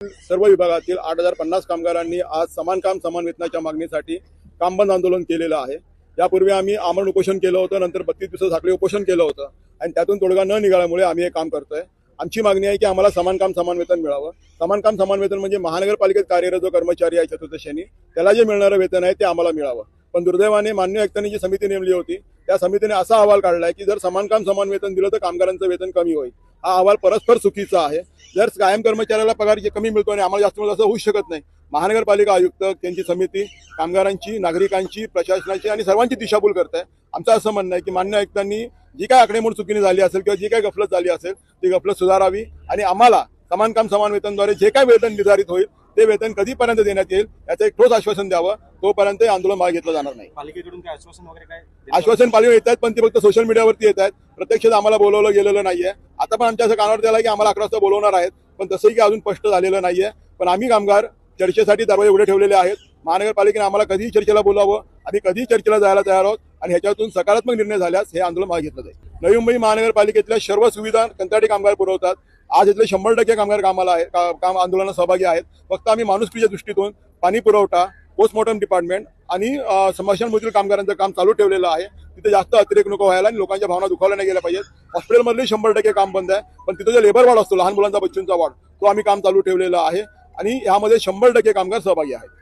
सर्व विभागातील 8,050 कामगारांनी आज समान काम समान वेतनाच्या मागणीसाठी काम बंद आंदोलन केलेलं आहे। यापूर्वी आम्ही आमरण उपोषण केलं होतं, नंतर 32 दिवस साखळी उपोषण केलं होतं आणि त्यातून तोडगा न निघाल्यामुळे आम्ही हे काम करतोय। आमची मागणी आहे की आम्हाला समान काम समान वेतन मिळावं। समान काम समान वेतन म्हणजे महानगरपालिकेत कार्यरत जो कर्मचारी आहे चतुर्थश्रेणी त्याला जे मिळणारं वेतन आहे ते आम्हाला मिळावं। पण दुर्दैवाने मान्य आयुक्तांनी जी समिती नेमली होती त्या समितीने असा अहवाल काढलाय की जर समान काम समान वेतन दिलं तर कामगारांचं वेतन कमी होईल। हा अहवाल परस्पर चुकीचा आहे। जर कायम कर्मचाऱ्याला पगार कमी मिळतो आणि आम्हाला जास्त मिळतो असं होऊ शकत नाही। महानगरपालिका आयुक्त त्यांची समिती कामगारांची, नागरिकांची, प्रशासनाची आणि सर्वांची दिशाभूल करत आहे। आमचं असं म्हणणं आहे की मान्य आयुक्तांनी जी काय आकडेमोड चुकीने झाली असेल किंवा जी काय गफलत झाली असेल ती गफलत सुधारावी आणि आम्हाला समान काम समान वेतनद्वारे जे काय वेतन निर्धारित होईल ते वेतन कधीपर्यंत देण्यात येईल याचं एक ठोस आश्वासन द्यावं। तोपर्यंत हे आंदोलन मागे घेतलं जाणार नाही। पालिकेकडून काय आश्वासन वगैरे काय आश्वासन पालिका येत आहेत पण ते फक्त सोशल मीडियावरती येत आहेत। प्रत्यक्षात आम्हाला बोलवलं गेलेलं नाहीये। आता पण आमच्या असं कानावर आलं की आम्हाला 11 वाजता बोलवणार आहेत, पण तसंही की अजून स्पष्ट झालेलं नाहीये। पण आम्ही कामगार चर्चेसाठी दरवाजे उघडे ठेवलेले आहेत। महानगरपालिकेने आम्हाला कधीही चर्चेला बोलावं, आम्ही कधीही चर्चेला जायला तयार आहोत आणि ह्याच्यातून सकारात्मक निर्णय झाल्यास हे आंदोलन मागे घेतलं जाईल। नवी मुंबई महानगरपालिकेतल्या सर्व सुविधा कंत्राटी कामगार पुरवतात। आज इथले 100% कामगार कामाला आहे, काम आंदोलनात सहभागी आहेत। फक्त आम्ही माणुसकीच्या दृष्टीतून पाणी पुरवठा, पोस्टमॉर्टम डिपार्टमेंट आणि स्मशानभूमीतील कामगारांचं काम चालू ठेवलेलं आहे। तिथे जास्त अतिरेक नको व्हायला आणि लोकांच्या भावना दुखावल्या नाही गेल्या पाहिजेत। हॉस्पिटलमधले 100% काम बंद आहे, पण तिथे जो लेबर वॉर्ड असतो लहान मुलांचा बच्चूंचा वॉर्ड तो आम्ही काम चालू ठेवलेला आहे आणि यामध्ये 100% कामगार सहभागी आहेत।